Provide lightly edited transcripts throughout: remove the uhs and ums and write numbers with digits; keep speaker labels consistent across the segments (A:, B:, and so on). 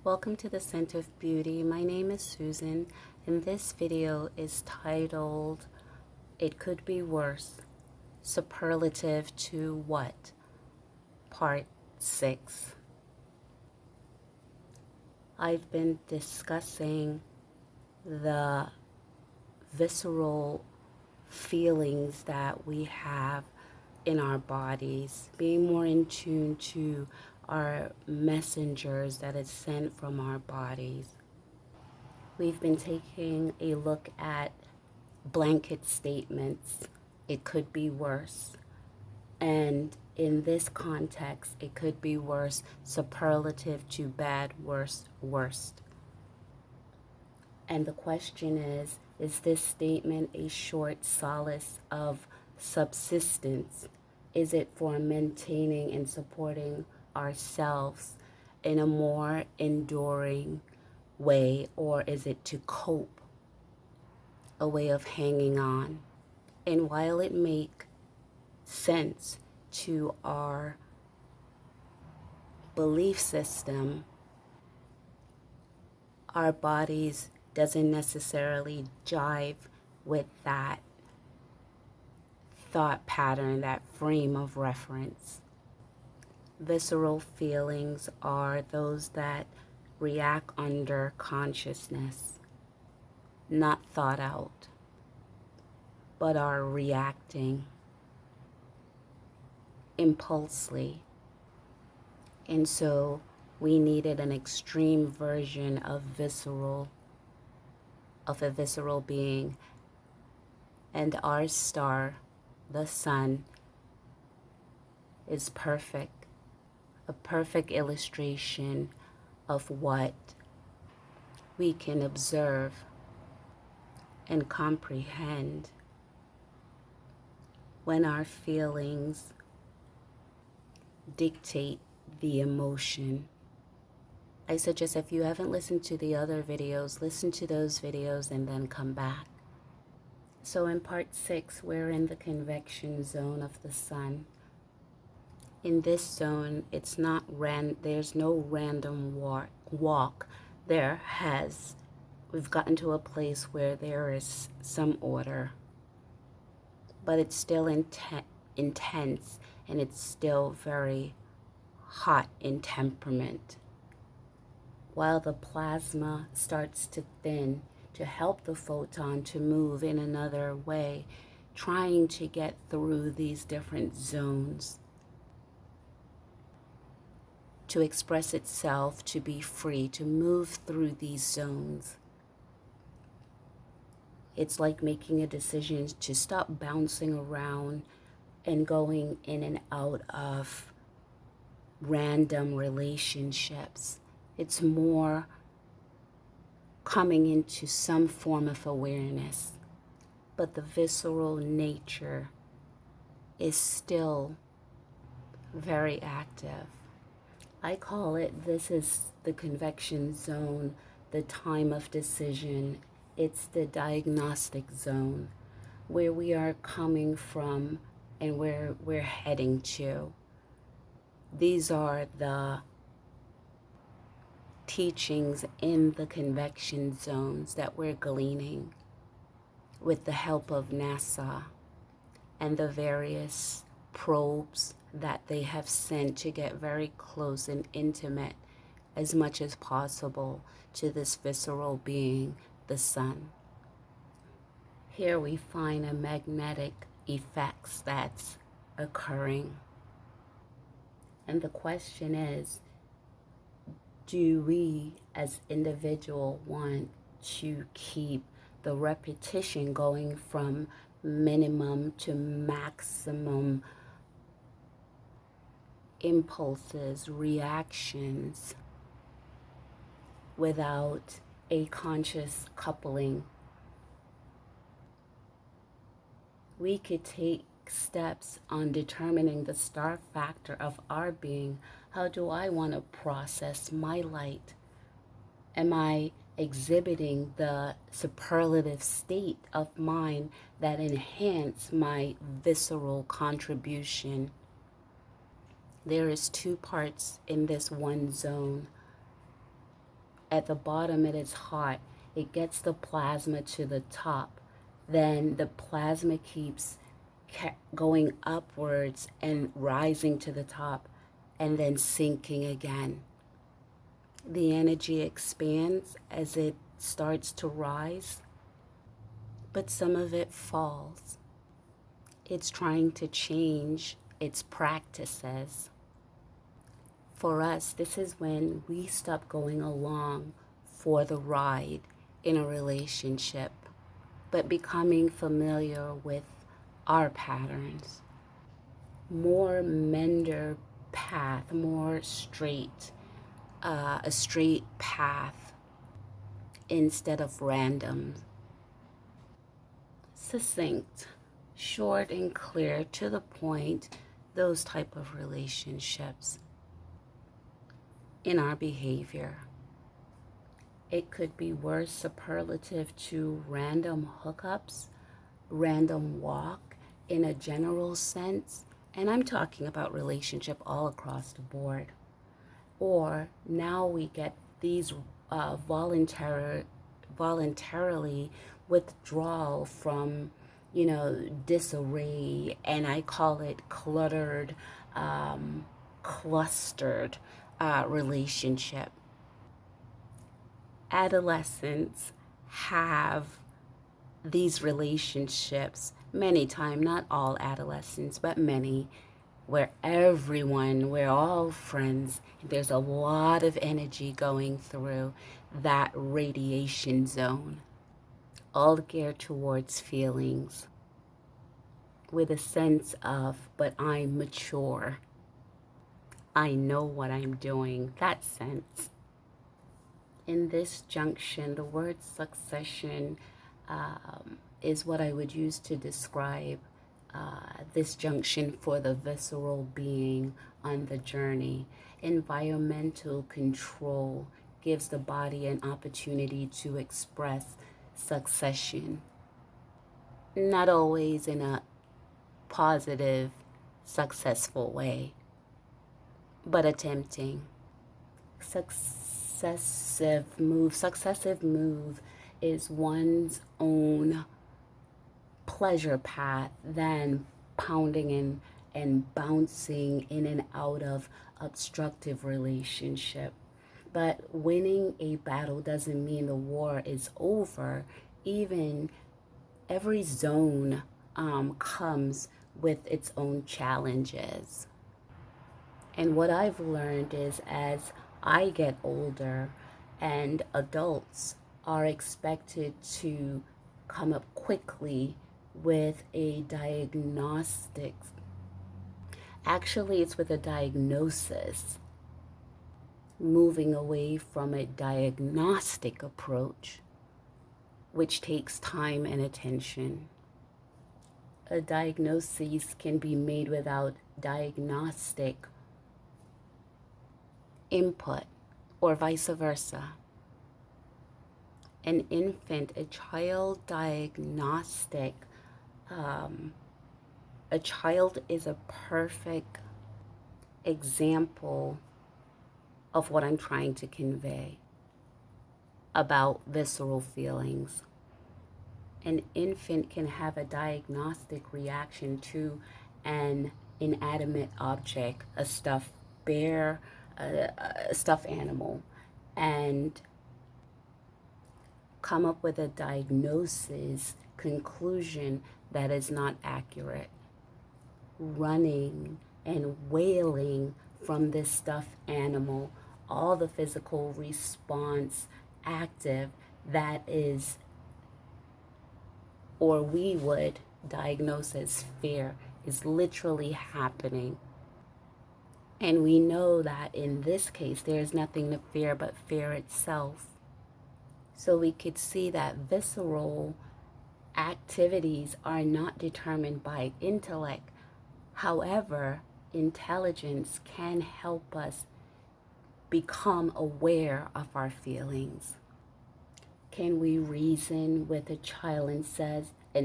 A: Welcome to the Scent of Beauty. My name is Susan, and this video is titled, It Could Be Worse, Superlative to What? Part 6. I've been discussing the visceral feelings that we have in our bodies, being more in tune to our messengers that is sent from our bodies. We've been taking a look at blanket statements. It could be worse. And in this context, it could be worse, superlative to bad, worst, worst. And the question is this statement a short solace of subsistence? Is it for maintaining and supporting ourselves in a more enduring way, or is it to cope, a way of hanging on? And while it makes sense to our belief system, our bodies doesn't necessarily jive with that thought pattern, that frame of reference. Visceral feelings are those that react under consciousness, not thought out, but are reacting impulsively. And so we needed an extreme version of a visceral being. And our star, the sun, is perfect. A perfect illustration of what we can observe and comprehend when our feelings dictate the emotion. I suggest if you haven't listened to the other videos, listen to those videos and then come back. So in part 6, we're in the convection zone of the sun. In this zone, there's no random walk. We've gotten to a place where there is some order, but it's still intense, and it's still very hot in temperament. While the plasma starts to thin to help the photon to move in another way, trying to get through these different zones, to express itself, to be free, to move through these zones. It's like making a decision to stop bouncing around and going in and out of random relationships. It's more coming into some form of awareness. But the visceral nature is still very active. I call it, this is the convection zone, the time of decision. It's the diagnostic zone, where we are coming from and where we're heading to. These are the teachings in the convection zones that we're gleaning with the help of NASA and the various probes that they have sent to get very close and intimate as much as possible to this visceral being, the sun. Here we find a magnetic effects that's occurring. And the question is, do we as individual want to keep the repetition going from minimum to maximum impulses, reactions, without a conscious coupling? We could take steps on determining the star factor of our being. How do I want to process my light? Am I exhibiting the superlative state of mind that enhance my visceral contribution? There is two parts in this one zone. At the bottom, it is hot. It gets the plasma to the top. Then the plasma keeps going upwards and rising to the top and then sinking again. The energy expands as it starts to rise, but some of it falls. It's trying to change its practices. For us, this is when we stop going along for the ride in a relationship, but becoming familiar with our patterns. More mender path, more straight, a straight path instead of random. Succinct, short and clear, to the point, those type of relationships in our behavior. It could be worse, superlative, to random hookups, random walk in a general sense, and I'm talking about relationship all across the board. Or now we get these voluntarily withdrawal from, disarray, and I call it cluttered, clustered relationship. Adolescents have these relationships many times, not all adolescents, but many, where we're all friends. There's a lot of energy going through that radiation zone, all geared towards feelings with a sense of, but I'm mature. I know what I'm doing, that sense. In this junction, the word succession is what I would use to describe this junction for the visceral being on the journey. Environmental control gives the body an opportunity to express succession, not always in a positive, successful way, but attempting. Successive move is one's own pleasure path than pounding and bouncing in and out of obstructive relationship. But winning a battle doesn't mean the war is over. Even every zone comes with its own challenges. And what I've learned is, as I get older and adults are expected to come up quickly with a diagnostic. Actually, it's with a diagnosis, moving away from a diagnostic approach, which takes time and attention. A diagnosis can be made without diagnostic input, or vice versa. An infant, a child diagnostic, a child is a perfect example of what I'm trying to convey about visceral feelings. An infant can have a diagnostic reaction to an inanimate object, a stuffed bear, a stuffed animal, and come up with a diagnosis conclusion that is not accurate. Running and wailing from this stuffed animal, all the physical response active that is, or we would diagnose as fear, is literally happening. And we know that in this case, there's nothing to fear but fear itself. So we could see that visceral activities are not determined by intellect. However, intelligence can help us become aware of our feelings. Can we reason with a child and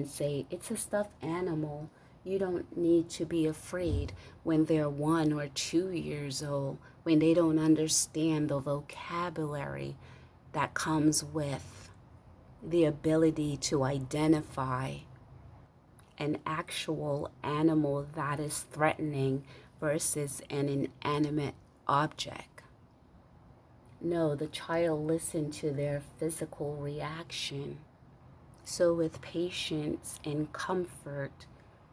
A: say, it's a stuffed animal, you don't need to be afraid, when they're 1 or 2 years old, when they don't understand the vocabulary? that comes with the ability to identify an actual animal that is threatening versus an inanimate object. No, the child listened to their physical reaction. So with patience and comfort,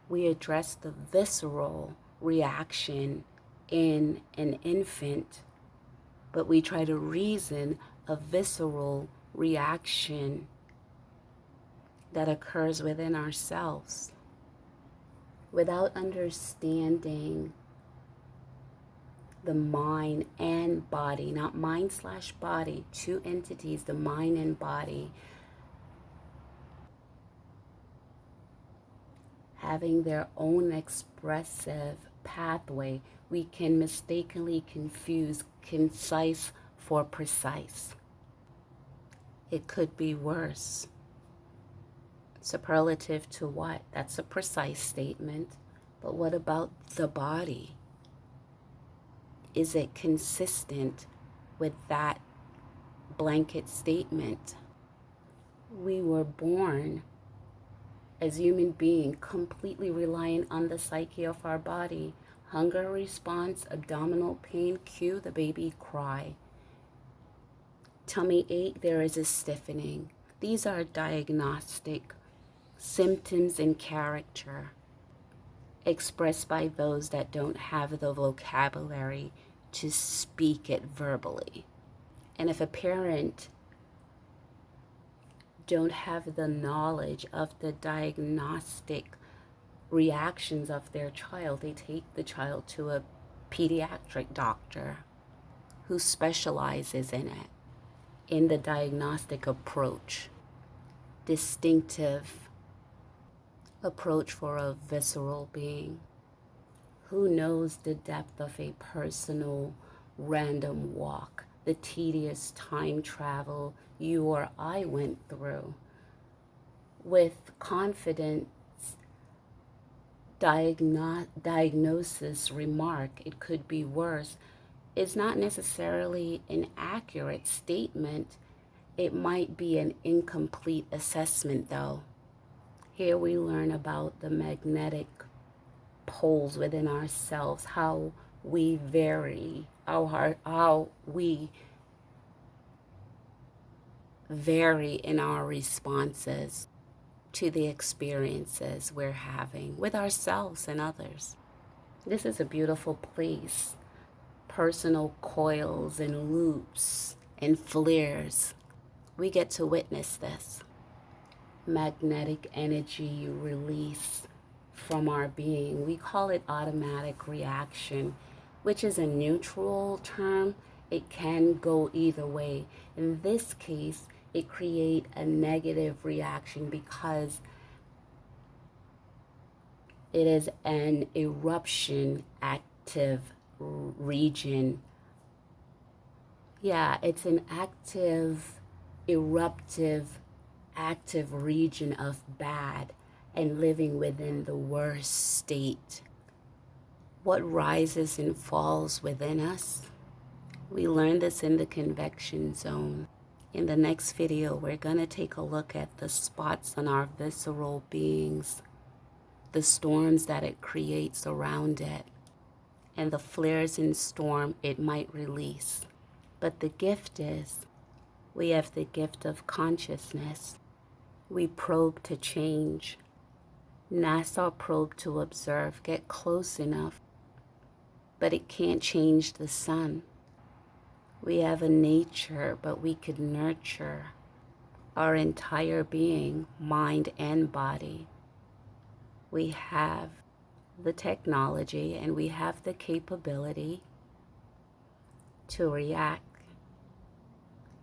A: we address the visceral reaction in an infant, but we try to reason a visceral reaction that occurs within ourselves. Without understanding the mind and body, not mind/body, two entities, the mind and body, having their own expressive pathway, we can mistakenly confuse concise for precise. It could be worse. Superlative to what? That's a precise statement. But what about the body? Is it consistent with that blanket statement? We were born as human beings completely reliant on the psyche of our body. Hunger response, abdominal pain, cue the baby cry. Tummy ache, there is a stiffening. These are diagnostic symptoms in character expressed by those that don't have the vocabulary to speak it verbally. And if a parent don't have the knowledge of the diagnostic reactions of their child, they take the child to a pediatric doctor who specializes in it, in the diagnostic approach, distinctive approach for a visceral being. Who knows the depth of a personal random walk, the tedious time travel you or I went through? With confidence, diagnosis remark, it could be worse, is not necessarily an accurate statement. It might be an incomplete assessment though. Here we learn about the magnetic poles within ourselves, how we vary, how we vary in our responses to the experiences we're having with ourselves and others. This is a beautiful place. Personal coils and loops and flares. We get to witness this. Magnetic energy release from our being. We call it automatic reaction, which is a neutral term. It can go either way. In this case, it creates a negative reaction because it is an eruption active region. Yeah, it's an active, eruptive, active region of bad and living within the worst state. What rises and falls within us? We learned this in the convection zone. In the next video, we're going to take a look at the spots on our visceral beings, the storms that it creates around it, and the flares and storm it might release. But the gift is, we have the gift of consciousness. We probe to change. NASA probe to observe, get close enough, but it can't change the sun. We have a nature, but we could nurture our entire being, mind and body. We have the technology and we have the capability to react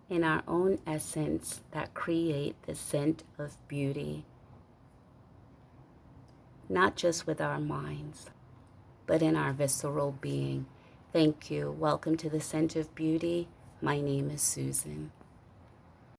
A: in our own essence that create the scent of beauty, not just with our minds, but in our visceral being. Thank you. Welcome to the Scent of Beauty. My name is Susan.